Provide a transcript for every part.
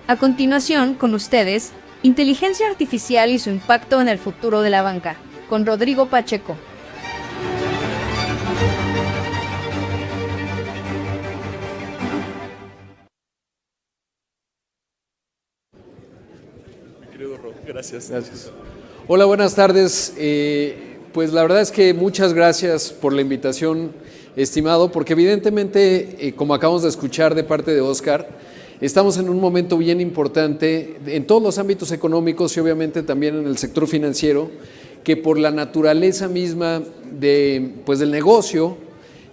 A continuación, con ustedes, Inteligencia Artificial y su impacto en el futuro de la banca, con Rodrigo Pacheco. Mi querido Ro, gracias. Gracias. Hola, buenas tardes. Pues la verdad es que muchas gracias por la invitación, estimado, porque evidentemente, como acabamos de escuchar de parte de Oscar, estamos en un momento bien importante en todos los ámbitos económicos y obviamente también en el sector financiero, que por la naturaleza misma del negocio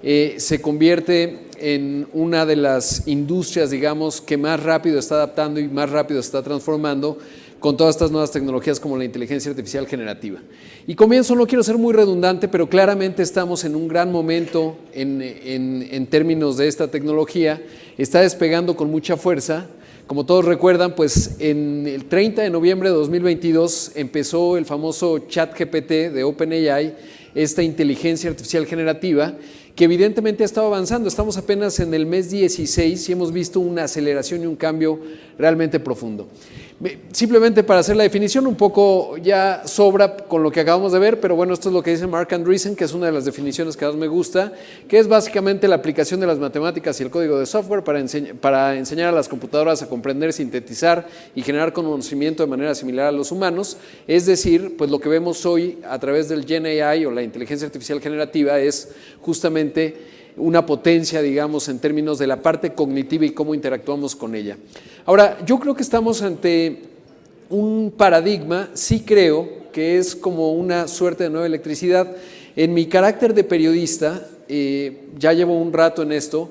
se convierte en una de las industrias, digamos, que más rápido está adaptando y más rápido se está transformando con todas estas nuevas tecnologías como la inteligencia artificial generativa. Y comienzo, no quiero ser muy redundante, pero claramente estamos en un gran momento en términos de esta tecnología. Está despegando con mucha fuerza. Como todos recuerdan, pues en el 30 de noviembre de 2022 empezó el famoso ChatGPT de OpenAI, esta inteligencia artificial generativa, que evidentemente ha estado avanzando. Estamos apenas en el mes 16 y hemos visto una aceleración y un cambio realmente profundo. Simplemente para hacer la definición, un poco ya sobra con lo que acabamos de ver, pero bueno, esto es lo que dice Mark Andreessen, que es una de las definiciones que más me gusta, que es básicamente la aplicación de las matemáticas y el código de software para enseñar a las computadoras a comprender, sintetizar y generar conocimiento de manera similar a los humanos. Es decir, pues lo que vemos hoy a través del Gen AI o la inteligencia artificial generativa es justamente una potencia, digamos, en términos de la parte cognitiva y cómo interactuamos con ella. Ahora, yo creo que estamos ante un paradigma, sí creo, que es como una suerte de nueva electricidad. En mi carácter de periodista, ya llevo un rato en esto,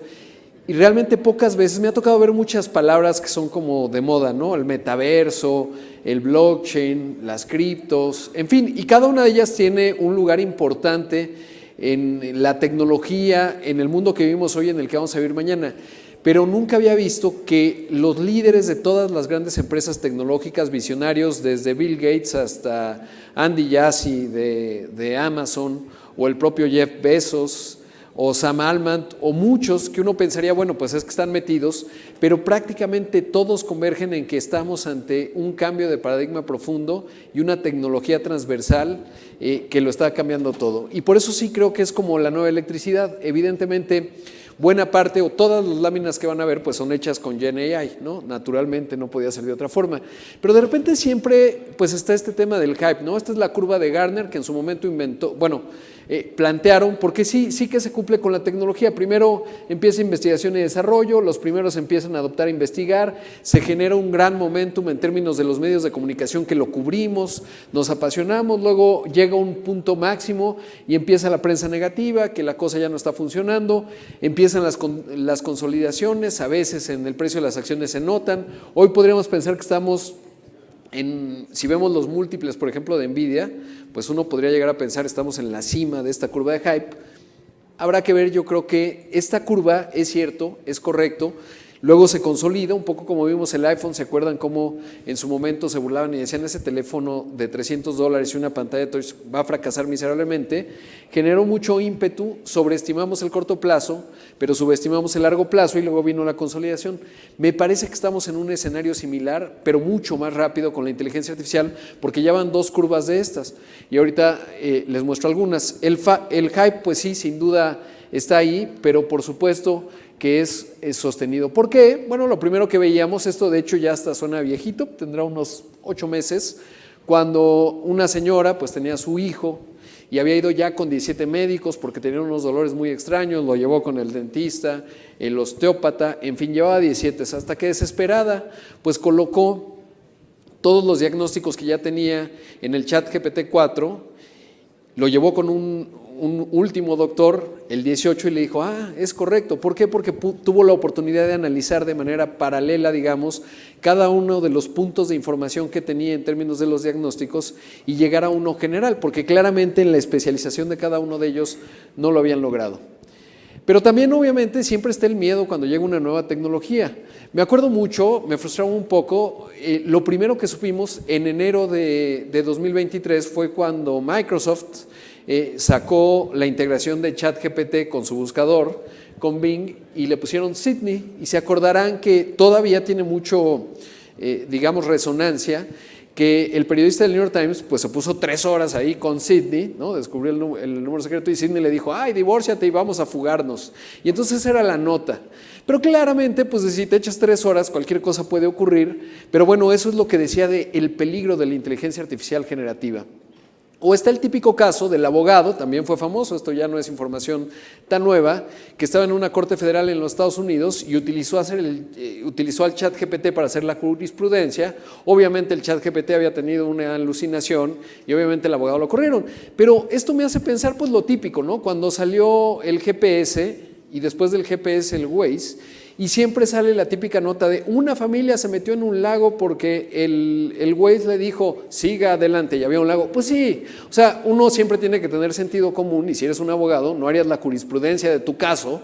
y realmente pocas veces me ha tocado ver muchas palabras que son como de moda, ¿no? El metaverso, el blockchain, las criptos, en fin, y cada una de ellas tiene un lugar importante en la tecnología, en el mundo que vivimos hoy, en el que vamos a vivir mañana. Pero nunca había visto que los líderes de todas las grandes empresas tecnológicas, visionarios, desde Bill Gates hasta Andy Jassy de Amazon, o el propio Jeff Bezos, o Sam Altman, o muchos que uno pensaría, bueno, pues es que están metidos, pero prácticamente todos convergen en que estamos ante un cambio de paradigma profundo y una tecnología transversal que lo está cambiando todo. Y por eso sí creo que es como la nueva electricidad. Evidentemente, buena parte o todas las láminas que van a ver pues son hechas con Gen AI, ¿no? Naturalmente no podía ser de otra forma. Pero de repente siempre pues está este tema del hype, ¿no? Esta es la curva de Gartner que en su momento plantearon, porque sí que se cumple con la tecnología. Primero empieza investigación y desarrollo, los primeros empiezan a adoptar e investigar, se genera un gran momentum en términos de los medios de comunicación que lo cubrimos, nos apasionamos, luego llega un punto máximo y empieza la prensa negativa, que la cosa ya no está funcionando, empiezan las consolidaciones, a veces en el precio de las acciones se notan. Hoy podríamos pensar que estamos si vemos los múltiples, por ejemplo, de Nvidia, pues uno podría llegar a pensar estamos en la cima de esta curva de hype. Habrá que ver, yo creo que esta curva es cierto, es correcto, luego se consolida, un poco como vimos el iPhone. ¿Se acuerdan cómo en su momento se burlaban y decían ese teléfono de $300 y una pantalla de touch va a fracasar miserablemente? Generó mucho ímpetu, sobreestimamos el corto plazo, pero subestimamos el largo plazo y luego vino la consolidación. Me parece que estamos en un escenario similar, pero mucho más rápido con la inteligencia artificial, porque ya van dos curvas de estas. Y ahorita les muestro algunas. El hype, pues sí, sin duda está ahí, pero por supuesto que es sostenido. ¿Por qué? Bueno, lo primero que veíamos, esto de hecho ya hasta suena viejito, tendrá unos 8 meses, cuando una señora pues tenía a su hijo y había ido ya con 17 médicos porque tenía unos dolores muy extraños, lo llevó con el dentista, el osteópata, en fin, llevaba 17, hasta que desesperada pues colocó todos los diagnósticos que ya tenía en el ChatGPT 4, lo llevó con un último doctor, el 18, y le dijo, es correcto. ¿Por qué? Porque tuvo la oportunidad de analizar de manera paralela, digamos, cada uno de los puntos de información que tenía en términos de los diagnósticos y llegar a uno general, porque claramente en la especialización de cada uno de ellos no lo habían logrado. Pero también obviamente siempre está el miedo cuando llega una nueva tecnología. Me acuerdo mucho, me frustraba un poco, lo primero que supimos en enero de 2023 fue cuando Microsoft sacó la integración de ChatGPT con su buscador, con Bing, y le pusieron Sydney, y se acordarán que todavía tiene mucho digamos, resonancia, que el periodista del New York Times pues se puso 3 horas ahí con Sidney, ¿no? Descubrió el número secreto y Sidney le dijo, ay, divórciate y vamos a fugarnos. Y entonces esa era la nota. Pero claramente, pues si te echas 3 horas, cualquier cosa puede ocurrir. Pero bueno, eso es lo que decía del peligro de la inteligencia artificial generativa. O está el típico caso del abogado, también fue famoso, esto ya no es información tan nueva, que estaba en una corte federal en los Estados Unidos y utilizó al ChatGPT para hacer la jurisprudencia. Obviamente el ChatGPT había tenido una alucinación y obviamente el abogado lo corrieron. Pero esto me hace pensar pues lo típico, ¿no? Cuando salió el GPS y después del GPS el Waze, y siempre sale la típica nota de una familia se metió en un lago porque el Waze le dijo, siga adelante, y había un lago. Pues sí, o sea, uno siempre tiene que tener sentido común y si eres un abogado no harías la jurisprudencia de tu caso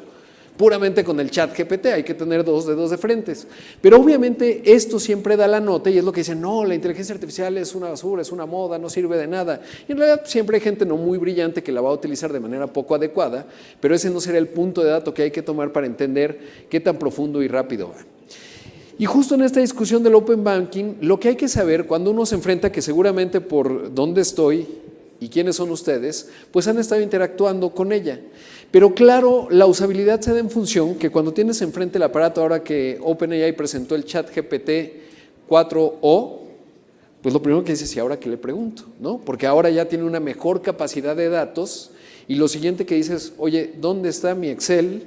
puramente con el ChatGPT, hay que tener 2 dedos de frentes. Pero obviamente esto siempre da la nota y es lo que dicen, no, la inteligencia artificial es una basura, es una moda, no sirve de nada. Y en realidad siempre hay gente no muy brillante que la va a utilizar de manera poco adecuada, pero ese no será el punto de dato que hay que tomar para entender qué tan profundo y rápido va. Y justo en esta discusión del Open Banking, lo que hay que saber cuando uno se enfrenta, que seguramente por dónde estoy y quiénes son ustedes, pues han estado interactuando con ella. Pero claro, la usabilidad se da en función que cuando tienes enfrente el aparato, ahora que OpenAI presentó el ChatGPT 4o, pues lo primero que dices, ¿y ahora qué le pregunto? ¿No? Porque ahora ya tiene una mejor capacidad de datos y lo siguiente que dices, oye, ¿dónde está mi Excel?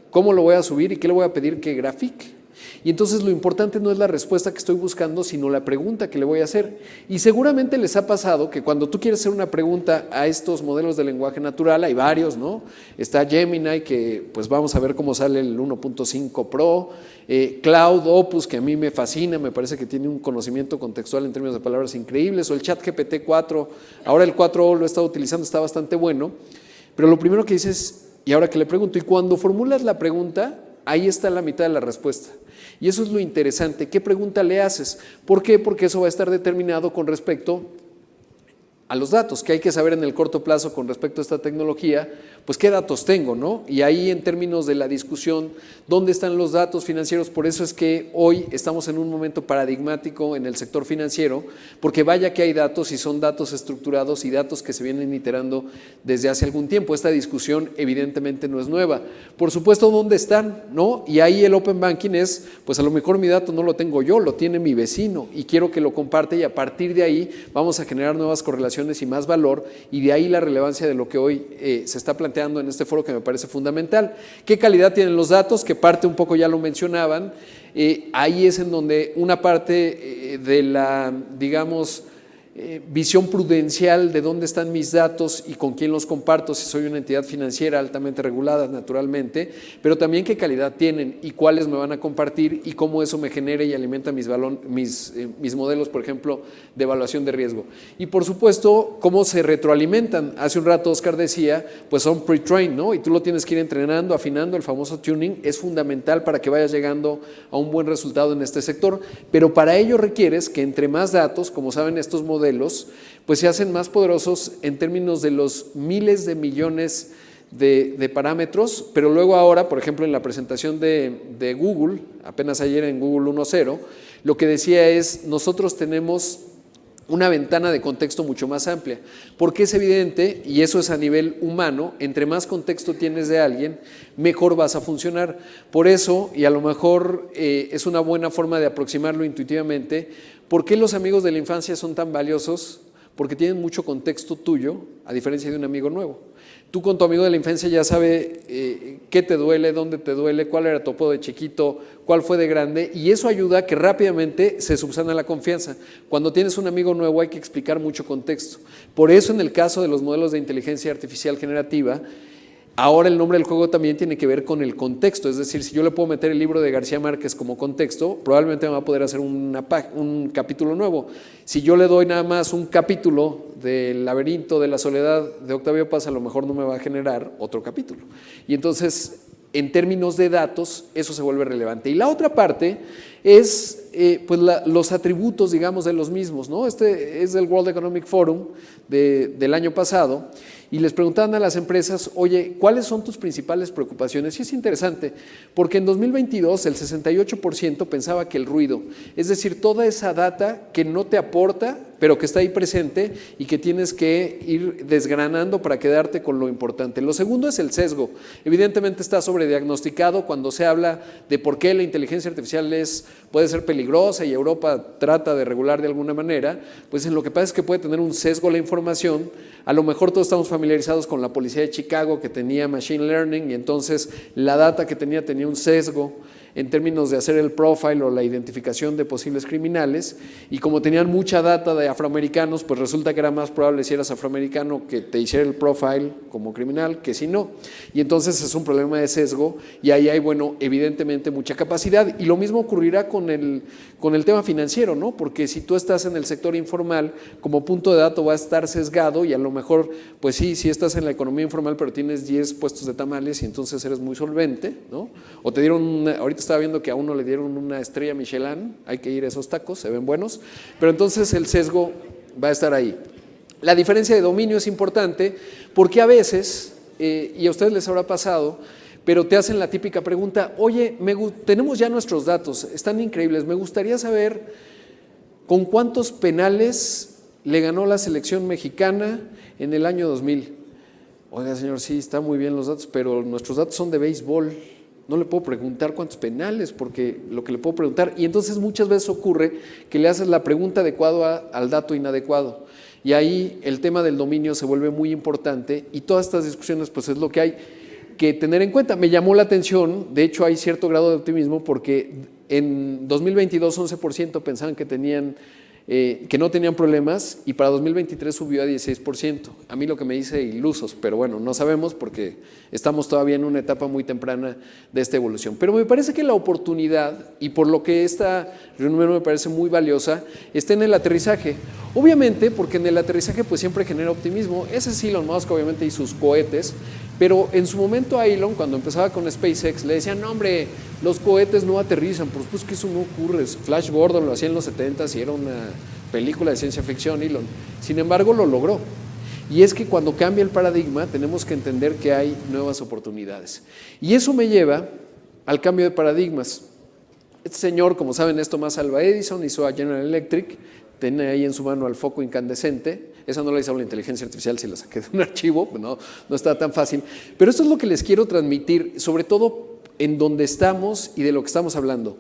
¿Cómo lo voy a subir y qué le voy a pedir que grafique? Y entonces lo importante no es la respuesta que estoy buscando, sino la pregunta que le voy a hacer. Y seguramente les ha pasado que cuando tú quieres hacer una pregunta a estos modelos de lenguaje natural, hay varios, ¿no? Está Gemini, que pues vamos a ver cómo sale el 1.5 Pro, Cloud Opus, que a mí me fascina, me parece que tiene un conocimiento contextual en términos de palabras increíbles, o el ChatGPT 4, ahora el 4o lo he estado utilizando, está bastante bueno, pero lo primero que dices, ¿y ahora qué le pregunto? Y cuando formulas la pregunta, ahí está la mitad de la respuesta. Y eso es lo interesante. ¿Qué pregunta le haces? ¿Por qué? Porque eso va a estar determinado con respecto a los datos, que hay que saber en el corto plazo con respecto a esta tecnología, pues qué datos tengo, ¿no? Y ahí en términos de la discusión, ¿dónde están los datos financieros? Por eso es que hoy estamos en un momento paradigmático en el sector financiero, porque vaya que hay datos y son datos estructurados y datos que se vienen iterando desde hace algún tiempo. Esta discusión evidentemente no es nueva. Por supuesto, ¿dónde están? ¿No? Y ahí el Open Banking es, pues a lo mejor mi dato no lo tengo yo, lo tiene mi vecino y quiero que lo comparte y a partir de ahí vamos a generar nuevas correlaciones y más valor y de ahí la relevancia de lo que hoy se está planteando en este foro que me parece fundamental. ¿Qué calidad tienen los datos? Que parte un poco ya lo mencionaban. Ahí es en donde una parte de la, digamos, visión prudencial de dónde están mis datos y con quién los comparto, si soy una entidad financiera altamente regulada naturalmente, pero también qué calidad tienen y cuáles me van a compartir y cómo eso me genera y alimenta mis modelos, por ejemplo, de evaluación de riesgo. Y por supuesto, cómo se retroalimentan. Hace un rato Oscar decía, pues son pre-trained, ¿no? Y tú lo tienes que ir entrenando, afinando, el famoso tuning es fundamental para que vayas llegando a un buen resultado en este sector, pero para ello requieres que entre más datos, como saben estos modelos, pues se hacen más poderosos en términos de los miles de millones de parámetros, pero luego ahora, por ejemplo, en la presentación de Google, apenas ayer en Google 1.0, lo que decía es, nosotros tenemos una ventana de contexto mucho más amplia, porque es evidente, y eso es a nivel humano, entre más contexto tienes de alguien, mejor vas a funcionar. Por eso, y a lo mejor es una buena forma de aproximarlo intuitivamente, ¿por qué los amigos de la infancia son tan valiosos? Porque tienen mucho contexto tuyo, a diferencia de un amigo nuevo. Tú con tu amigo de la infancia ya sabes qué te duele, dónde te duele, cuál era tu apodo de chiquito, cuál fue de grande, y eso ayuda a que rápidamente se subsana la confianza. Cuando tienes un amigo nuevo hay que explicar mucho contexto. Por eso en el caso de los modelos de inteligencia artificial generativa, ahora el nombre del juego también tiene que ver con el contexto, es decir, si yo le puedo meter el libro de García Márquez como contexto, probablemente me va a poder hacer un capítulo nuevo. Si yo le doy nada más un capítulo del laberinto de la soledad de Octavio Paz, a lo mejor no me va a generar otro capítulo. Y entonces, en términos de datos, eso se vuelve relevante. Y la otra parte es pues los atributos, digamos, de los mismos, ¿no? Este es del World Economic Forum del año pasado. y les preguntaban a las empresas, oye, ¿cuáles son tus principales preocupaciones? Y es interesante, porque en 2022 el 68% pensaba que el ruido, es decir, toda esa data que no te aporta, pero que está ahí presente y que tienes que ir desgranando para quedarte con lo importante. Lo segundo es el sesgo. Evidentemente está sobrediagnosticado cuando se habla de por qué la inteligencia artificial puede ser peligrosa y Europa trata de regular de alguna manera, pues en lo que pasa es que puede tener un sesgo la información. A lo mejor todos estamos familiarizados con la policía de Chicago que tenía machine learning y entonces la data que tenía un sesgo en términos de hacer el profile o la identificación de posibles criminales, y como tenían mucha data de afroamericanos, pues resulta que era más probable si eras afroamericano que te hiciera el profile como criminal que si no, y entonces es un problema de sesgo y ahí hay, bueno, evidentemente mucha capacidad, y lo mismo ocurrirá con el tema financiero, ¿no? Porque si tú estás en el sector informal, como punto de dato va a estar sesgado y a lo mejor, pues sí estás en la economía informal, pero tienes 10 puestos de tamales y entonces eres muy solvente, ¿no? O te dieron ahorita estaba viendo que a uno le dieron una estrella Michelin, hay que ir a esos tacos, se ven buenos, pero entonces el sesgo va a estar ahí. La diferencia de dominio es importante porque a veces, y a ustedes les habrá pasado, pero te hacen la típica pregunta, oye, tenemos ya nuestros datos, están increíbles, me gustaría saber con cuántos penales le ganó la selección mexicana en el año 2000. Oiga, señor, sí, están muy bien los datos, pero nuestros datos son de béisbol. No le puedo preguntar cuántos penales, porque lo que le puedo preguntar, y entonces muchas veces ocurre que le haces la pregunta adecuada al dato inadecuado. Y ahí el tema del dominio se vuelve muy importante y todas estas discusiones pues es lo que hay que tener en cuenta. Me llamó la atención, de hecho hay cierto grado de optimismo porque en 2022 11% pensaban que no tenían problemas y para 2023 subió a 16%. A mí lo que me dice ilusos, pero bueno, no sabemos porque estamos todavía en una etapa muy temprana de esta evolución. Pero me parece que la oportunidad, y por lo que esta reunión me parece muy valiosa, está en el aterrizaje. Obviamente, porque en el aterrizaje pues siempre genera optimismo. Ese es Elon Musk, obviamente, y sus cohetes, pero en su momento a Elon, cuando empezaba con SpaceX, le decían, no hombre, los cohetes no aterrizan, por supuesto que eso no ocurre. Flash Gordon lo hacía en los 70s y era una película de ciencia ficción, Elon. Sin embargo, lo logró. Y es que cuando cambia el paradigma, tenemos que entender que hay nuevas oportunidades. Y eso me lleva al cambio de paradigmas. Este señor, como saben, es Thomas Alva Edison, hizo a General Electric, tiene ahí en su mano al foco incandescente. Esa no la hizo la inteligencia artificial, si la saqué de un archivo, no está tan fácil. Pero esto es lo que les quiero transmitir, sobre todo en donde estamos y de lo que estamos hablando.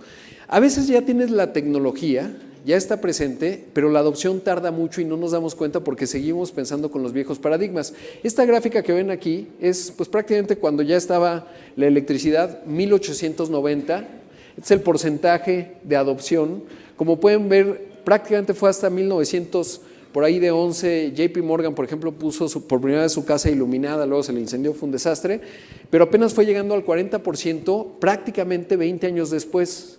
A veces ya tienes la tecnología, ya está presente, pero la adopción tarda mucho y no nos damos cuenta porque seguimos pensando con los viejos paradigmas. Esta gráfica que ven aquí es pues prácticamente cuando ya estaba la electricidad, 1890, este es el porcentaje de adopción. Como pueden ver, prácticamente fue hasta 1900, por ahí de 11, JP Morgan, por ejemplo, puso por primera vez su casa iluminada, luego se le incendió, fue un desastre, pero apenas fue llegando al 40% prácticamente 20 años después.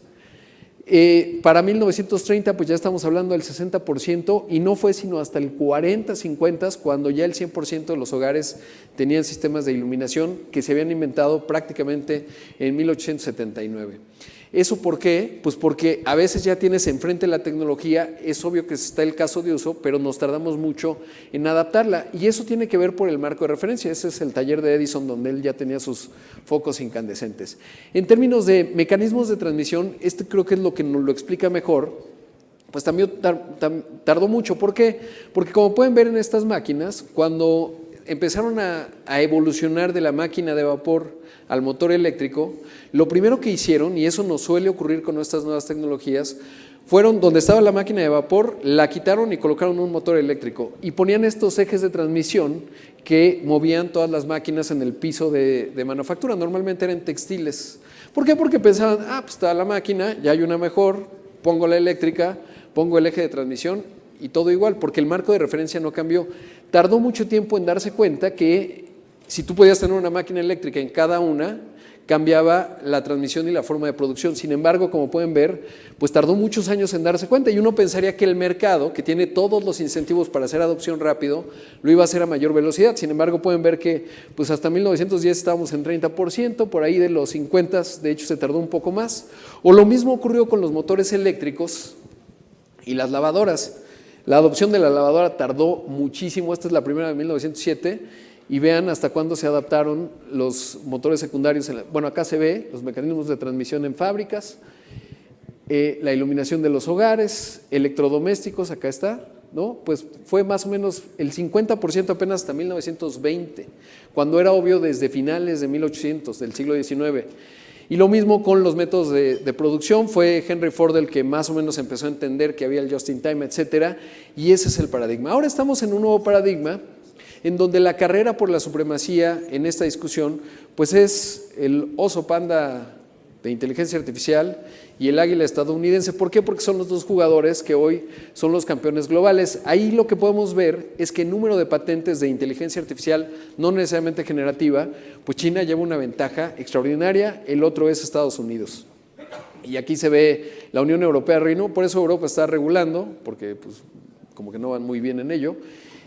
Para 1930 pues ya estamos hablando del 60% y no fue sino hasta el 40, 50 cuando ya el 100% de los hogares tenían sistemas de iluminación que se habían inventado prácticamente en 1879. ¿Eso por qué? Pues porque a veces ya tienes enfrente la tecnología, es obvio que está el caso de uso, pero nos tardamos mucho en adaptarla y eso tiene que ver por el marco de referencia. Ese es el taller de Edison donde él ya tenía sus focos incandescentes. En términos de mecanismos de transmisión, creo que es lo que nos lo explica mejor, pues también tardó mucho. ¿Por qué? Porque como pueden ver en estas máquinas, cuando empezaron a evolucionar de la máquina de vapor al motor eléctrico, lo primero que hicieron, y eso nos suele ocurrir con estas nuevas tecnologías, fueron donde estaba la máquina de vapor, la quitaron y colocaron un motor eléctrico y ponían estos ejes de transmisión que movían todas las máquinas en el piso de manufactura, normalmente eran textiles. ¿Por qué? Porque pensaban, pues está la máquina, ya hay una mejor, pongo la eléctrica, pongo el eje de transmisión y todo igual, porque el marco de referencia no cambió. Tardó mucho tiempo en darse cuenta que si tú podías tener una máquina eléctrica en cada una, cambiaba la transmisión y la forma de producción. Sin embargo, como pueden ver, pues tardó muchos años en darse cuenta y uno pensaría que el mercado, que tiene todos los incentivos para hacer adopción rápido, lo iba a hacer a mayor velocidad. Sin embargo, pueden ver que pues hasta 1910 estábamos en 30%, por ahí de los 50, de hecho se tardó un poco más. O lo mismo ocurrió con los motores eléctricos y las lavadoras. La adopción de la lavadora tardó muchísimo, esta es la primera de 1907, y vean hasta cuándo se adaptaron los motores secundarios. Bueno, acá se ve los mecanismos de transmisión en fábricas, la iluminación de los hogares, electrodomésticos, acá está, ¿no? Pues fue más o menos el 50% apenas hasta 1920, cuando era obvio desde finales de 1800, del siglo XIX. Y lo mismo con los métodos de producción, fue Henry Ford el que más o menos empezó a entender que había el just in time, etcétera, y ese es el paradigma. Ahora estamos en un nuevo paradigma en donde la carrera por la supremacía en esta discusión pues es el oso panda de inteligencia artificial y el águila estadounidense. ¿Por qué? Porque son los dos jugadores que hoy son los campeones globales. Ahí lo que podemos ver es que el número de patentes de inteligencia artificial, no necesariamente generativa, pues China lleva una ventaja extraordinaria, el otro es Estados Unidos. Y aquí se ve la Unión Europea, Reino, por eso Europa está regulando, porque pues como que no van muy bien en ello,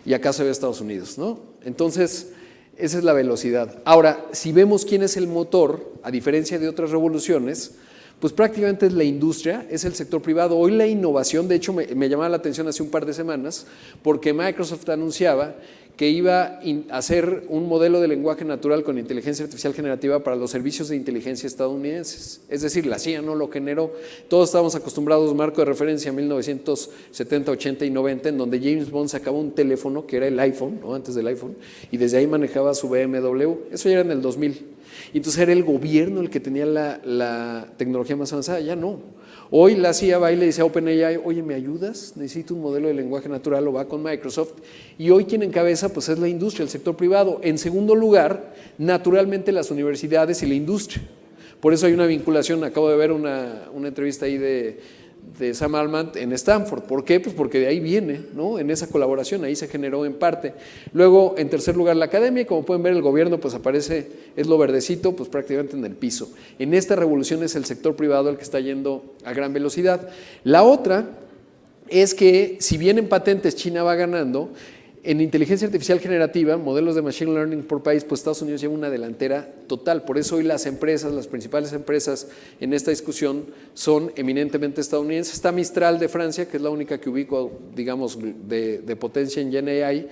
y acá se ve Estados Unidos, ¿no? Entonces, esa es la velocidad. Ahora, si vemos quién es el motor, a diferencia de otras revoluciones, pues prácticamente es la industria, es el sector privado. Hoy la innovación, de hecho me llamaba la atención hace un par de semanas, porque Microsoft anunciaba que iba a hacer un modelo de lenguaje natural con inteligencia artificial generativa para los servicios de inteligencia estadounidenses. Es decir, la CIA no lo generó. Todos estábamos acostumbrados, marco de referencia, 1970, 80 y 90, en donde James Bond sacaba un teléfono, que era el iPhone, ¿no? Antes del iPhone, y desde ahí manejaba su BMW. Eso ya era en el 2000. Y entonces era el gobierno el que tenía la tecnología más avanzada, ya no. Hoy la CIA va y le dice a OpenAI, oye, ¿me ayudas? Necesito un modelo de lenguaje natural, o va con Microsoft. Y hoy quien encabeza pues es la industria, el sector privado. En segundo lugar, naturalmente las universidades y la industria. Por eso hay una vinculación, acabo de ver una entrevista ahí de Sam Altman en Stanford. ¿Por qué? Pues porque de ahí viene, ¿no? En esa colaboración, ahí se generó en parte. Luego, en tercer lugar, la academia, y como pueden ver, el gobierno pues aparece, es lo verdecito, pues prácticamente en el piso. En esta revolución es el sector privado el que está yendo a gran velocidad. La otra es que, si bien en patentes China va ganando, en inteligencia artificial generativa, modelos de machine learning por país, pues Estados Unidos lleva una delantera total. Por eso hoy las empresas, las principales empresas en esta discusión son eminentemente estadounidenses. Está Mistral de Francia, que es la única que ubico, digamos, de potencia en GenAI,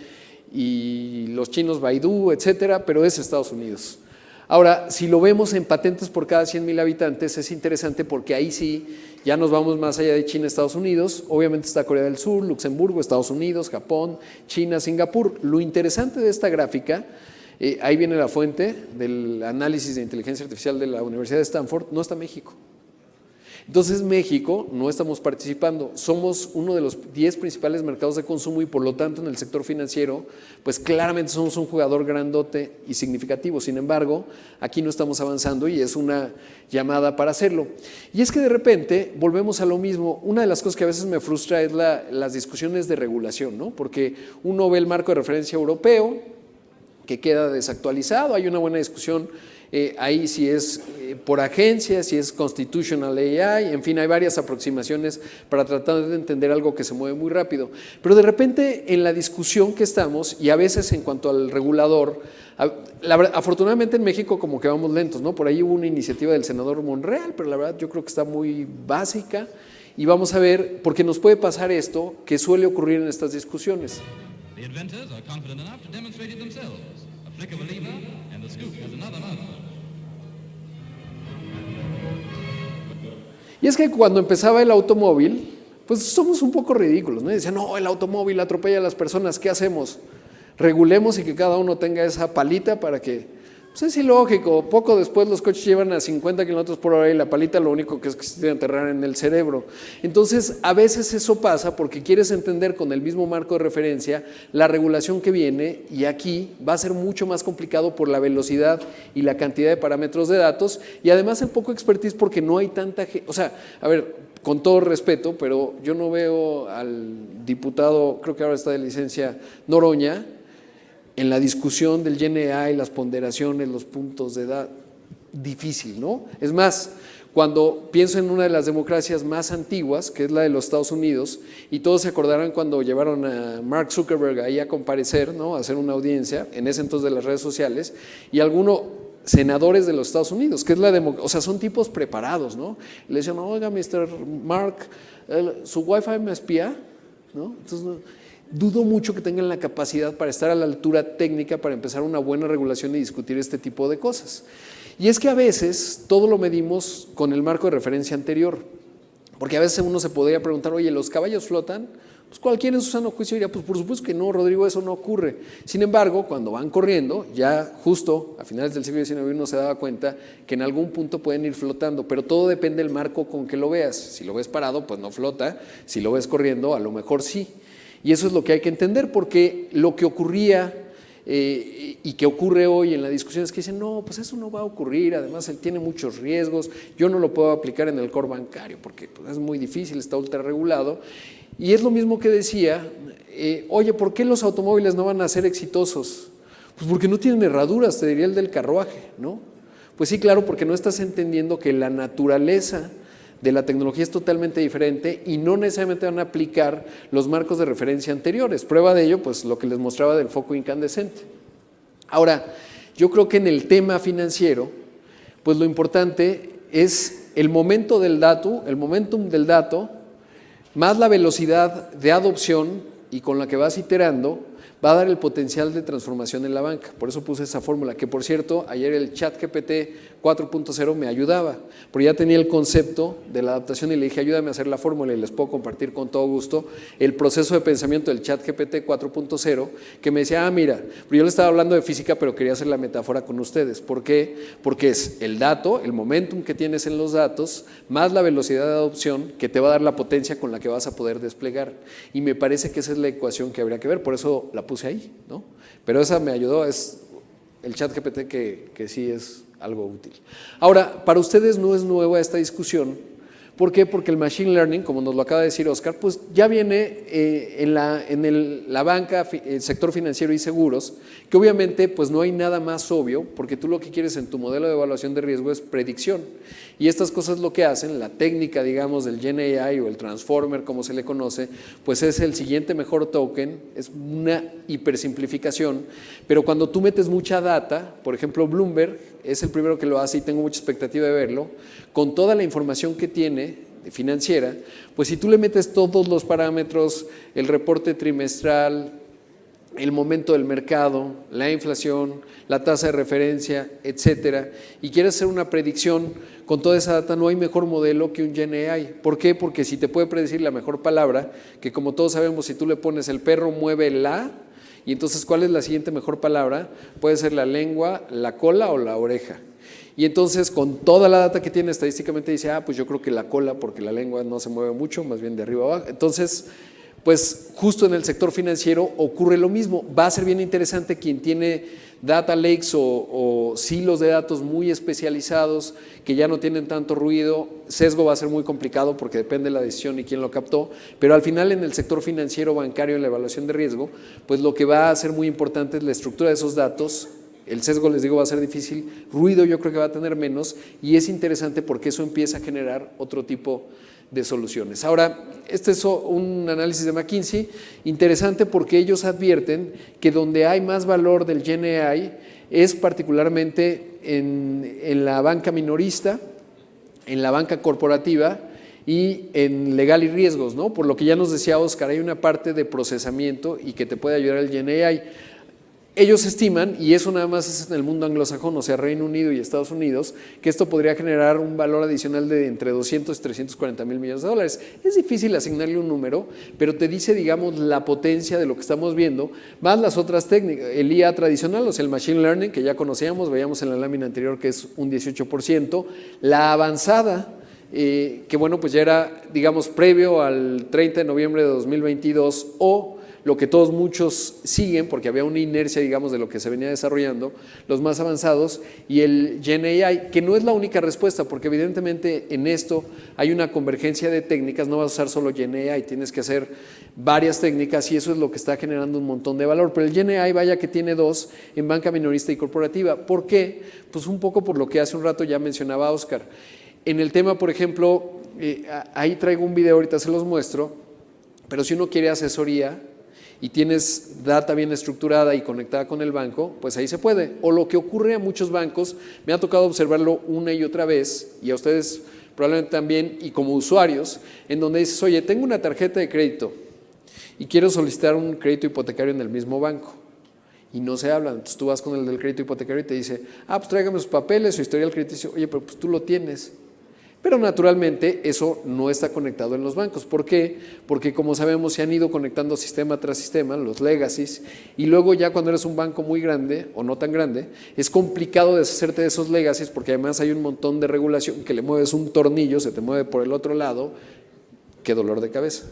y los chinos Baidu, etcétera, pero es Estados Unidos. Ahora, si lo vemos en patentes por cada 100,000 habitantes, es interesante porque ahí sí ya nos vamos más allá de China, Estados Unidos. Obviamente está Corea del Sur, Luxemburgo, Estados Unidos, Japón, China, Singapur. Lo interesante de esta gráfica, ahí viene la fuente del análisis de inteligencia artificial de la Universidad de Stanford, no está México. Entonces México no estamos participando, somos uno de los 10 principales mercados de consumo y por lo tanto en el sector financiero pues claramente somos un jugador grandote y significativo. Sin embargo, aquí no estamos avanzando y es una llamada para hacerlo. Y es que de repente volvemos a lo mismo. Una de las cosas que a veces me frustra es las discusiones de regulación, ¿no? Porque uno ve el marco de referencia europeo que queda desactualizado, hay una buena discusión ahí si es por agencia, si es constitutional AI, en fin, hay varias aproximaciones para tratar de entender algo que se mueve muy rápido. Pero de repente en la discusión que estamos, y a veces en cuanto al regulador, afortunadamente en México como que vamos lentos, ¿no? Por ahí hubo una iniciativa del senador Monreal, pero la verdad yo creo que está muy básica y vamos a ver, porque nos puede pasar esto que suele ocurrir en estas discusiones. The inventors are confident enough to demonstrate it themselves. A flick of a lever and the scoop has another mouth. Y es que cuando empezaba el automóvil, pues somos un poco ridículos, ¿no? Y decían, no, el automóvil atropella a las personas, ¿qué hacemos? Regulemos y que cada uno tenga esa palita para que, pues es ilógico, poco después los coches llevan a 50 kilómetros por hora y la palita lo único que es que se tiene que enterrar en el cerebro. Entonces, a veces eso pasa porque quieres entender con el mismo marco de referencia la regulación que viene y aquí va a ser mucho más complicado por la velocidad y la cantidad de parámetros de datos y además el poco expertise porque no hay tanta gente, o sea, a ver, con todo respeto, pero yo no veo al diputado, creo que ahora está de licencia, Noroña, en la discusión del GenAI, las ponderaciones, los puntos de edad, difícil, ¿no? Es más, cuando pienso en una de las democracias más antiguas, que es la de los Estados Unidos, y todos se acordarán cuando llevaron a Mark Zuckerberg ahí a comparecer, ¿no? A hacer una audiencia, en ese entonces de las redes sociales, y algunos senadores de los Estados Unidos, que es la democracia, o sea, son tipos preparados, ¿no? Le decían, oiga, Mr. Mark, ¿su Wi-Fi me espía? ¿No? Entonces, dudo mucho que tengan la capacidad para estar a la altura técnica para empezar una buena regulación y discutir este tipo de cosas. Y es que a veces todo lo medimos con el marco de referencia anterior, porque a veces uno se podría preguntar, oye, ¿los caballos flotan? Pues cualquiera en su sano juicio diría, pues por supuesto que no, Rodrigo, eso no ocurre. Sin embargo, cuando van corriendo, ya justo a finales del siglo XIX uno se daba cuenta que en algún punto pueden ir flotando, pero todo depende del marco con que lo veas. Si lo ves parado, pues no flota, si lo ves corriendo, a lo mejor sí. Y eso es lo que hay que entender, porque lo que ocurría y que ocurre hoy en la discusión es que dicen, no, pues eso no va a ocurrir, además él tiene muchos riesgos, yo no lo puedo aplicar en el core bancario porque pues, es muy difícil, está ultra regulado. Y es lo mismo que decía, oye, ¿por qué los automóviles no van a ser exitosos? Pues porque no tienen herraduras, te diría el del carruaje, ¿no? Pues sí, claro, porque no estás entendiendo que la naturaleza de la tecnología es totalmente diferente y no necesariamente van a aplicar los marcos de referencia anteriores. Prueba de ello, pues lo que les mostraba del foco incandescente. Ahora, yo creo que en el tema financiero, pues lo importante es el momento del dato, el momentum del dato, más la velocidad de adopción y con la que vas iterando, va a dar el potencial de transformación en la banca. Por eso puse esa fórmula, que por cierto, ayer el ChatGPT 4.0 me ayudaba, porque ya tenía el concepto de la adaptación y le dije, ayúdame a hacer la fórmula y les puedo compartir con todo gusto el proceso de pensamiento del ChatGPT 4.0, que me decía, mira, yo le estaba hablando de física, pero quería hacer la metáfora con ustedes. ¿Por qué? Porque es el dato, el momentum que tienes en los datos, más la velocidad de adopción que te va a dar la potencia con la que vas a poder desplegar. Y me parece que esa es la ecuación que habría que ver, por eso la puse ahí, ¿no? Pero esa me ayudó, es el ChatGPT que sí es algo útil. Ahora, para ustedes no es nueva esta discusión. ¿Por qué? Porque el Machine Learning, como nos lo acaba de decir Oscar, pues ya viene en la banca, el sector financiero y seguros, que obviamente pues no hay nada más obvio, porque tú lo que quieres en tu modelo de evaluación de riesgo es predicción. Y estas cosas lo que hacen, la técnica, digamos, del GenAI o el Transformer, como se le conoce, pues es el siguiente mejor token, es una hipersimplificación, pero cuando tú metes mucha data, por ejemplo Bloomberg es el primero que lo hace y tengo mucha expectativa de verlo, con toda la información que tiene financiera, pues si tú le metes todos los parámetros, el reporte trimestral, el momento del mercado, la inflación, la tasa de referencia, etcétera, y quieres hacer una predicción con toda esa data, no hay mejor modelo que un GenAI. ¿Por qué? Porque si te puede predecir la mejor palabra, que como todos sabemos, si tú le pones el perro mueve la, y entonces ¿cuál es la siguiente mejor palabra? Puede ser la lengua, la cola o la oreja. Y entonces con toda la data que tiene estadísticamente dice, pues yo creo que la cola, porque la lengua no se mueve mucho, más bien de arriba abajo. Entonces, pues justo en el sector financiero ocurre lo mismo. Va a ser bien interesante quien tiene data lakes o silos de datos muy especializados que ya no tienen tanto ruido. Sesgo va a ser muy complicado porque depende de la decisión y quién lo captó, pero al final en el sector financiero, bancario, en la evaluación de riesgo, pues lo que va a ser muy importante es la estructura de esos datos. El sesgo, les digo, va a ser difícil, ruido yo creo que va a tener menos y es interesante porque eso empieza a generar otro tipo de soluciones. Ahora, este es un análisis de McKinsey, interesante porque ellos advierten que donde hay más valor del GenAI es particularmente en la banca minorista, en la banca corporativa y en legal y riesgos, ¿no? Por lo que ya nos decía Oscar, hay una parte de procesamiento y que te puede ayudar el GenAI. Ellos estiman, y eso nada más es en el mundo anglosajón, o sea, Reino Unido y Estados Unidos, que esto podría generar un valor adicional de entre 200 y 340 mil millones de dólares. Es difícil asignarle un número, pero te dice, digamos, la potencia de lo que estamos viendo, más las otras técnicas, el IA tradicional, o sea, el Machine Learning, que ya conocíamos, veíamos en la lámina anterior que es un 18%, la avanzada, que bueno, pues ya era, digamos, previo al 30 de noviembre de 2022, o lo que todos muchos siguen, porque había una inercia, digamos, de lo que se venía desarrollando, los más avanzados, y el GenAI, que no es la única respuesta, porque evidentemente en esto hay una convergencia de técnicas, no vas a usar solo GenAI, tienes que hacer varias técnicas y eso es lo que está generando un montón de valor, pero el GenAI vaya que tiene dos en banca minorista y corporativa. ¿Por qué? Pues un poco por lo que hace un rato ya mencionaba Oscar. En el tema, por ejemplo, ahí traigo un video, ahorita se los muestro, pero si uno quiere asesoría, y tienes data bien estructurada y conectada con el banco, pues ahí se puede. O lo que ocurre a muchos bancos, me ha tocado observarlo una y otra vez, y a ustedes probablemente también, y como usuarios, en donde dices, oye, tengo una tarjeta de crédito, y quiero solicitar un crédito hipotecario en el mismo banco y no se hablan. Entonces tú vas con el del crédito hipotecario y te dice, pues tráigame sus papeles, su historial crediticio. Oye, pero pues tú lo tienes. Pero naturalmente eso no está conectado en los bancos. ¿Por qué? Porque como sabemos se han ido conectando sistema tras sistema, los legacies, y luego ya cuando eres un banco muy grande o no tan grande, es complicado deshacerte de esos legacies porque además hay un montón de regulación que le mueves un tornillo, se te mueve por el otro lado, qué dolor de cabeza.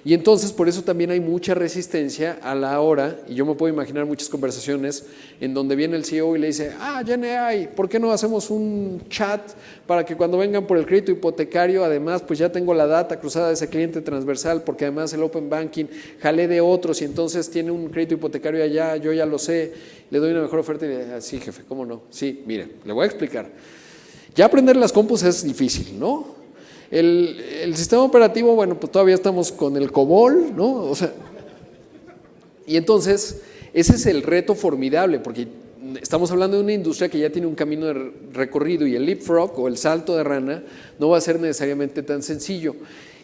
Y entonces por eso también hay mucha resistencia a la hora, y yo me puedo imaginar muchas conversaciones en donde viene el CEO y le dice, GenAI, ¿por qué no hacemos un chat para que cuando vengan por el crédito hipotecario, además pues ya tengo la data cruzada de ese cliente transversal, porque además el Open Banking jalé de otros y entonces tiene un crédito hipotecario allá, yo ya lo sé, le doy una mejor oferta y le dice, sí jefe, ¿cómo no? Sí, mire, le voy a explicar. Ya aprender las compus es difícil, ¿no? El sistema operativo, bueno, pues todavía estamos con el COBOL, ¿no? O sea, y entonces, ese es el reto formidable, porque estamos hablando de una industria que ya tiene un camino de recorrido y el leapfrog o el salto de rana no va a ser necesariamente tan sencillo.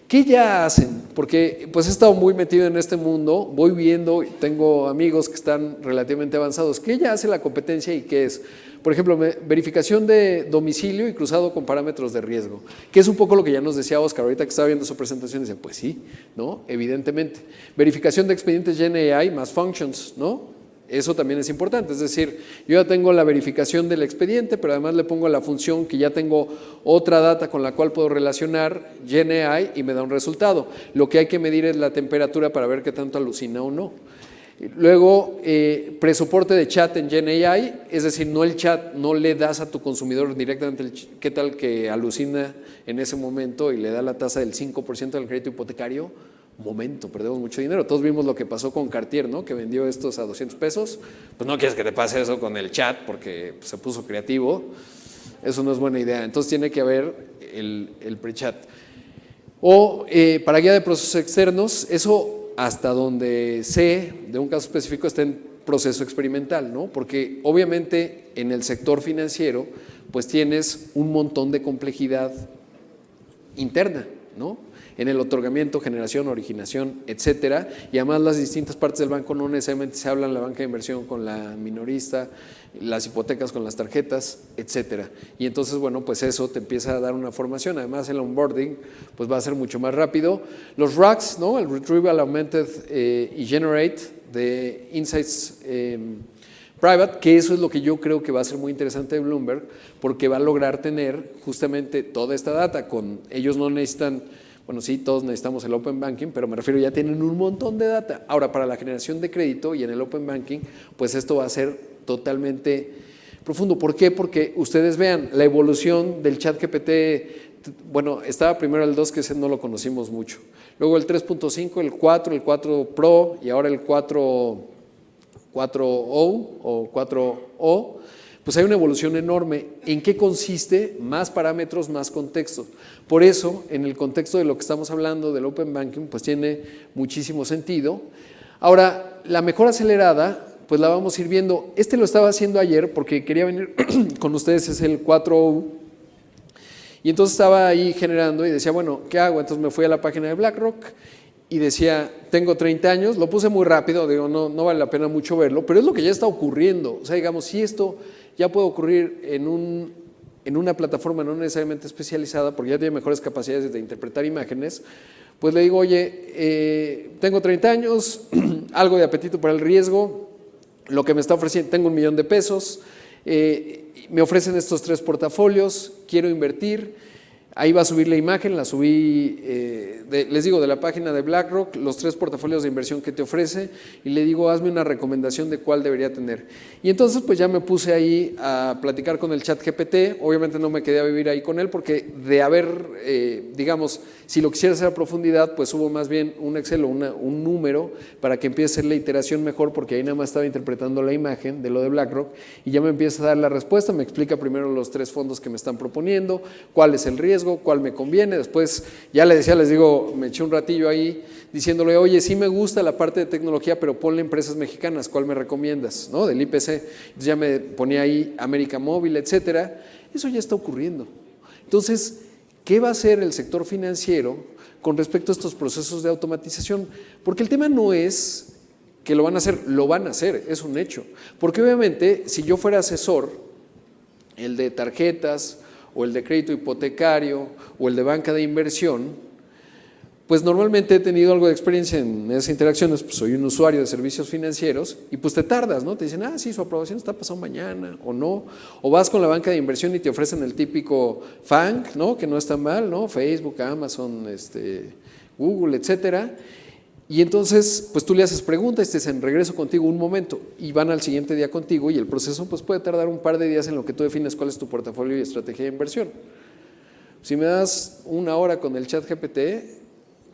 ¿Qué ya hacen? Porque pues he estado muy metido en este mundo, voy viendo, tengo amigos que están relativamente avanzados. ¿Qué ya hace la competencia y qué es? Por ejemplo, verificación de domicilio y cruzado con parámetros de riesgo, que es un poco lo que ya nos decía Oscar ahorita que estaba viendo su presentación, decía, pues sí, ¿no? Evidentemente. Verificación de expedientes GenAI más functions, ¿no? Eso también es importante, es decir, yo ya tengo la verificación del expediente, pero además le pongo la función que ya tengo otra data con la cual puedo relacionar GenAI y me da un resultado. Lo que hay que medir es la temperatura para ver qué tanto alucina o no. Luego, presoporte de chat en GenAI, es decir, no el chat, no le das a tu consumidor directamente qué tal que alucina en ese momento y le da la tasa del 5% del crédito hipotecario. Momento, perdemos mucho dinero. Todos vimos lo que pasó con Cartier, ¿no? Que vendió estos a 200 pesos. Pues no quieres que te pase eso con el chat porque se puso creativo. Eso no es buena idea. Entonces tiene que haber el pre-chat. O para guía de procesos externos, eso hasta donde sé de un caso específico está en proceso experimental, ¿no? Porque obviamente en el sector financiero pues tienes un montón de complejidad interna, ¿no? En el otorgamiento, generación, originación, etcétera, y además las distintas partes del banco no necesariamente se hablan, la banca de inversión con la minorista, las hipotecas con las tarjetas, etcétera. Y entonces, bueno, pues eso te empieza a dar una formación, además el onboarding pues va a ser mucho más rápido. Los RAGs, ¿no? El Retrieval Augmented y Generate de Insights Private, que eso es lo que yo creo que va a ser muy interesante de Bloomberg, porque va a lograr tener justamente toda esta data, ellos no necesitan. Bueno, sí, todos necesitamos el Open Banking, pero me refiero, ya tienen un montón de data. Ahora, para la generación de crédito y en el Open Banking, pues esto va a ser totalmente profundo. ¿Por qué? Porque ustedes vean la evolución del ChatGPT. Bueno, estaba primero el 2, que ese no lo conocimos mucho. Luego el 3.5, el 4 Pro y ahora el 4O o 4O. Pues hay una evolución enorme. ¿En qué consiste? Más parámetros, más contexto. Por eso, en el contexto de lo que estamos hablando del Open Banking, pues tiene muchísimo sentido. Ahora, la mejora acelerada, pues la vamos a ir viendo. Lo estaba haciendo ayer porque quería venir con ustedes, es el 4O. Y entonces estaba ahí generando y decía, bueno, ¿qué hago? Entonces me fui a la página de BlackRock y decía, tengo 30 años, lo puse muy rápido, digo, no vale la pena mucho verlo, pero es lo que ya está ocurriendo. O sea, digamos, si esto ya puede ocurrir en una plataforma no necesariamente especializada, porque ya tiene mejores capacidades de interpretar imágenes, pues le digo, oye, tengo 30 años, algo de apetito para el riesgo, lo que me está ofreciendo, tengo $1 millón de pesos, me ofrecen estos 3 portafolios, quiero invertir. Ahí va a subir la imagen, la subí, les digo, de la página de BlackRock, los 3 portafolios de inversión que te ofrece, y le digo, hazme una recomendación de cuál debería tener. Y entonces pues ya me puse ahí a platicar con el ChatGPT. Obviamente no me quedé a vivir ahí con él porque de haber, digamos, si lo quisiera hacer a profundidad, pues hubo más bien un Excel o un número para que empiece a hacer la iteración mejor, porque ahí nada más estaba interpretando la imagen de lo de BlackRock y ya me empieza a dar la respuesta, me explica primero los 3 fondos que me están proponiendo, cuál es el riesgo, cuál me conviene. Después ya les digo, me eché un ratillo ahí diciéndole, oye, sí me gusta la parte de tecnología, pero ponle empresas mexicanas, ¿cuál me recomiendas? ¿No? Del IPC. Entonces ya me ponía ahí América Móvil, etcétera. Eso ya está ocurriendo. Entonces, ¿qué va a hacer el sector financiero con respecto a estos procesos de automatización, porque el tema no es que lo van a hacer, es un hecho. Porque obviamente, si yo fuera asesor, el de tarjetas, o el de crédito hipotecario, o el de banca de inversión, pues normalmente he tenido algo de experiencia en esas interacciones, pues soy un usuario de servicios financieros y pues te tardas, ¿no? Te dicen, sí, su aprobación está pasado mañana o no. O vas con la banca de inversión y te ofrecen el típico FANG, ¿no? Que no está mal, ¿no? Facebook, Amazon, Google, etcétera. Y entonces, pues tú le haces preguntas y te dicen, regreso contigo un momento, y van al siguiente día contigo y el proceso pues puede tardar un par de días en lo que tú defines cuál es tu portafolio y estrategia de inversión. Si me das una hora con el ChatGPT,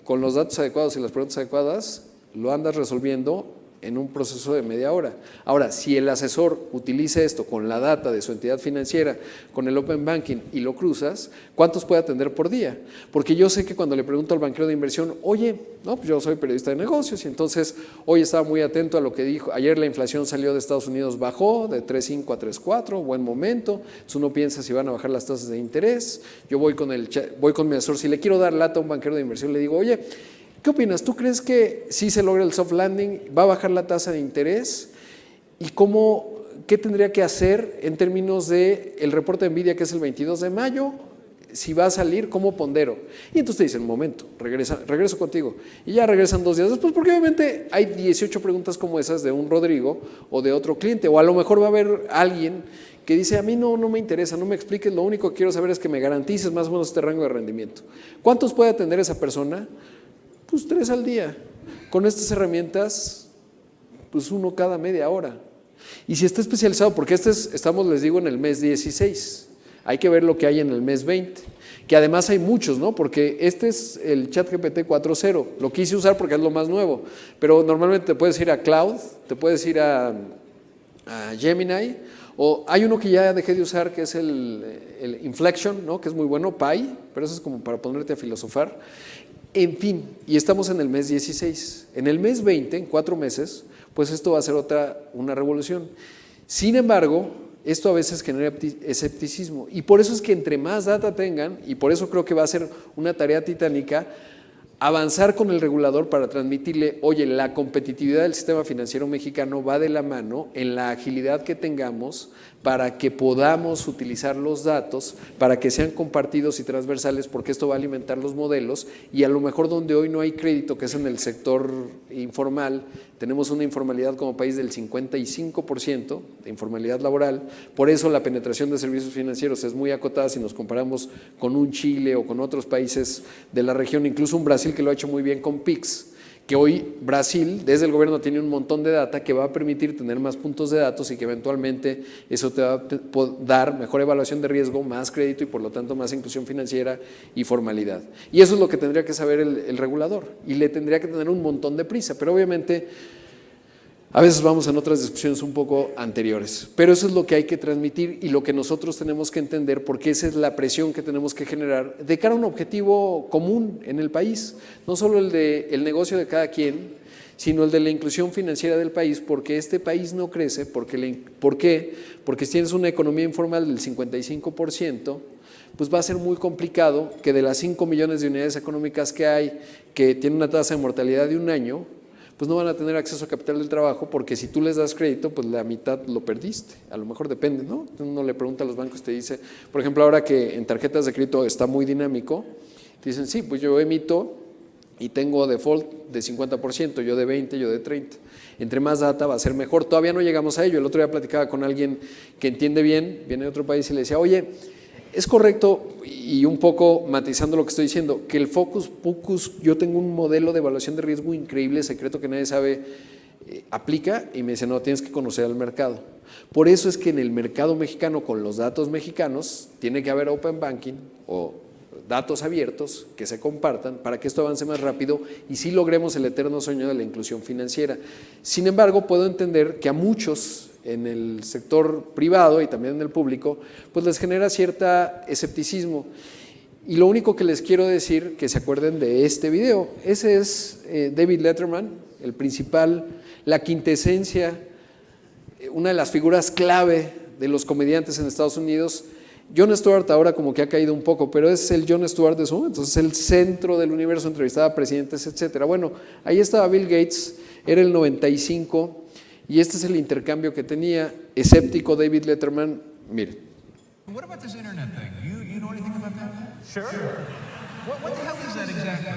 con los datos adecuados y las preguntas adecuadas, lo andas resolviendo en un proceso de media hora. Ahora, si el asesor utiliza esto con la data de su entidad financiera, con el Open Banking y lo cruzas, ¿cuántos puede atender por día? Porque yo sé que cuando le pregunto al banquero de inversión, oye, no, pues yo soy periodista de negocios y entonces hoy estaba muy atento a lo que dijo, ayer la inflación salió de Estados Unidos, bajó de 3.5 a 3.4, buen momento, entonces uno piensa si van a bajar las tasas de interés, yo voy con mi asesor, si le quiero dar lata a un banquero de inversión, le digo, oye, ¿qué opinas? ¿Tú crees que si se logra el soft landing va a bajar la tasa de interés? ¿Y qué tendría que hacer en términos de el reporte de Nvidia que es el 22 de mayo? Si va a salir, ¿cómo pondero? Y entonces te dicen, un momento, regreso contigo. Y ya regresan 2 días después, porque obviamente hay 18 preguntas como esas de un Rodrigo o de otro cliente. O a lo mejor va a haber alguien que dice, a mí no me interesa, no me expliques, lo único que quiero saber es que me garantices más o menos este rango de rendimiento. ¿Cuántos puede atender esa persona? Pues 3 al día. Con estas herramientas, pues 1 cada media hora. Y si está especializado, porque estamos, les digo, en el mes 16, hay que ver lo que hay en el mes 20, que además hay muchos, ¿no? Porque este es el ChatGPT 4.0, lo quise usar porque es lo más nuevo, pero normalmente te puedes ir a Cloud, te puedes ir a Gemini, o hay uno que ya dejé de usar que es el Inflection, ¿no? Que es muy bueno, Pi, pero eso es como para ponerte a filosofar. En fin, y estamos en el mes 16. En el mes 20, en 4 meses, pues esto va a ser una revolución. Sin embargo, esto a veces genera escepticismo y por eso es que entre más data tengan, y por eso creo que va a ser una tarea titánica, avanzar con el regulador para transmitirle, oye, la competitividad del sistema financiero mexicano va de la mano en la agilidad que tengamos para que podamos utilizar los datos, para que sean compartidos y transversales, porque esto va a alimentar los modelos y a lo mejor donde hoy no hay crédito, que es en el sector informal, tenemos una informalidad como país del 55% de informalidad laboral, por eso la penetración de servicios financieros es muy acotada si nos comparamos con un Chile o con otros países de la región, incluso un Brasil que lo ha hecho muy bien con Pix, que hoy Brasil, desde el gobierno, tiene un montón de data que va a permitir tener más puntos de datos y que eventualmente eso te va a dar mejor evaluación de riesgo, más crédito y por lo tanto más inclusión financiera y formalidad. Y eso es lo que tendría que saber el regulador y le tendría que tener un montón de prisa, pero obviamente a veces vamos en otras discusiones un poco anteriores, pero eso es lo que hay que transmitir y lo que nosotros tenemos que entender, porque esa es la presión que tenemos que generar de cara a un objetivo común en el país, no solo el del negocio de cada quien, sino el de la inclusión financiera del país, porque este país no crece, ¿por qué? Porque si tienes una economía informal del 55%, pues va a ser muy complicado que de las 5 millones de unidades económicas que hay, que tienen una tasa de mortalidad de 1 año, pues no van a tener acceso a capital del trabajo, porque si tú les das crédito, pues la mitad lo perdiste. A lo mejor depende, ¿no? Uno le pregunta a los bancos, te dice, por ejemplo, ahora que en tarjetas de crédito está muy dinámico, te dicen, sí, pues yo emito y tengo default de 50%, yo de 20%, yo de 30%. Entre más data va a ser mejor. Todavía no llegamos a ello. El otro día platicaba con alguien que entiende bien, viene de otro país y le decía, oye, es correcto, y un poco matizando lo que estoy diciendo, que el Focus Pocus, yo tengo un modelo de evaluación de riesgo increíble, secreto que nadie sabe, aplica, y me dice, no, tienes que conocer al mercado. Por eso es que en el mercado mexicano, con los datos mexicanos, tiene que haber Open Banking o datos abiertos que se compartan para que esto avance más rápido y sí logremos el eterno sueño de la inclusión financiera. Sin embargo, puedo entender que a muchos en el sector privado y también en el público, pues les genera cierta escepticismo. Y lo único que les quiero decir, que se acuerden de este video, ese es David Letterman, el principal, la quintesencia, una de las figuras clave de los comediantes en Estados Unidos. Jon Stewart ahora como que ha caído un poco, pero es el Jon Stewart de su momento, es el centro del universo, entrevistaba a presidentes, etcétera. Bueno, ahí estaba Bill Gates, era el 95, y este es el intercambio que tenía. Escéptico David Letterman, miren. What about this internet thing? You know anything about that? Sure. What the hell is that exactly?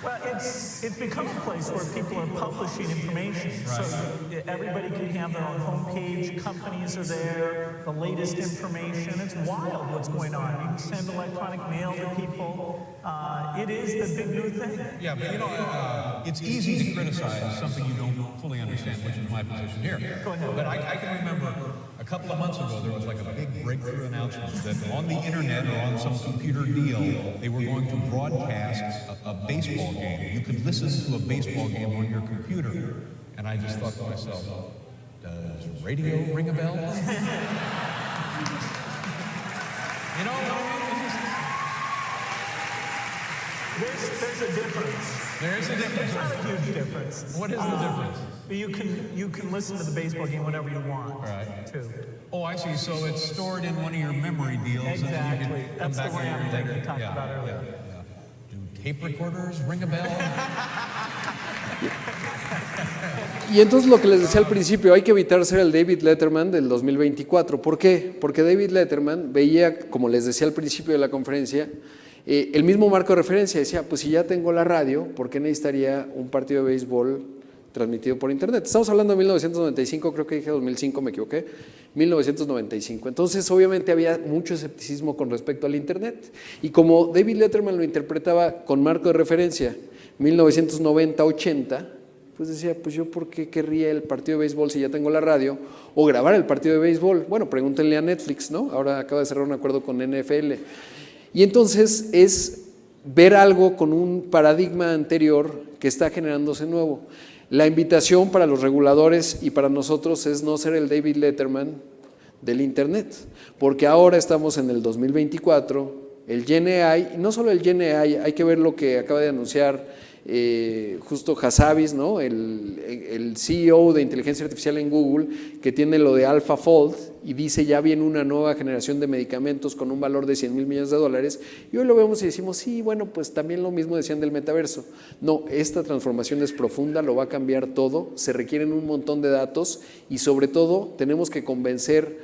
Well, it's become a place where people are publishing information. Right. So everybody can have their own homepage, companies are there, the latest information. It's wild what's going on. You can send electronic mail to people. It is the big new thing. Yeah, but it's easy to criticize something you don't fully understand, which is my position here. Go ahead. But I can remember a couple of months ago, there was like a big breakthrough announcement that on the internet or on some computer deal, they were going to broadcast a baseball game. You could listen to a baseball game on your computer. And I just thought to myself, does radio ring a bell? There's a difference. There's a difference. It's not a huge difference. What is the difference? You can listen to the baseball game whenever you want. Right. Too. Oh, I see. So it's stored in one of your memory deals. Exactly. And then you can come That's back the RAM later. thing we talked about earlier. Yeah. Do tape recorders ring a bell? Y entonces lo que les decía al principio, hay que evitar ser el David Letterman del 2024. ¿Por qué? Porque David Letterman veía, como les decía al principio de la conferencia, el mismo marco de referencia. Decía, pues si ya tengo la radio, ¿por qué necesitaría un partido de béisbol transmitido por internet? Estamos hablando de 1995, creo que dije 2005, me equivoqué, 1995. Entonces, obviamente había mucho escepticismo con respecto al internet. Y como David Letterman lo interpretaba con marco de referencia, 1990-80, pues decía, pues yo por qué querría el partido de béisbol si ya tengo la radio, o grabar el partido de béisbol. Bueno, pregúntenle a Netflix, ¿no? Ahora acaba de cerrar un acuerdo con NFL. Y entonces es ver algo con un paradigma anterior que está generándose nuevo. La invitación para los reguladores y para nosotros es no ser el David Letterman del internet, porque ahora estamos en el 2024, el GenAI, y no solo el GenAI, hay que ver lo que acaba de anunciar justo Hassabis, ¿no? el CEO de inteligencia artificial en Google, que tiene lo de AlphaFold y dice ya viene una nueva generación de medicamentos con un valor de $100,000 millones, y hoy lo vemos y decimos, sí, bueno, pues también lo mismo decían del metaverso. No, esta transformación es profunda, lo va a cambiar todo, se requieren un montón de datos y sobre todo tenemos que convencer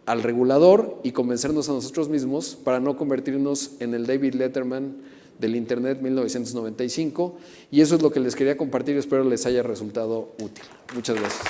al regulador y convencernos a nosotros mismos para no convertirnos en el David Letterman del Internet 1995, y eso es lo que les quería compartir, espero les haya resultado útil. Muchas gracias.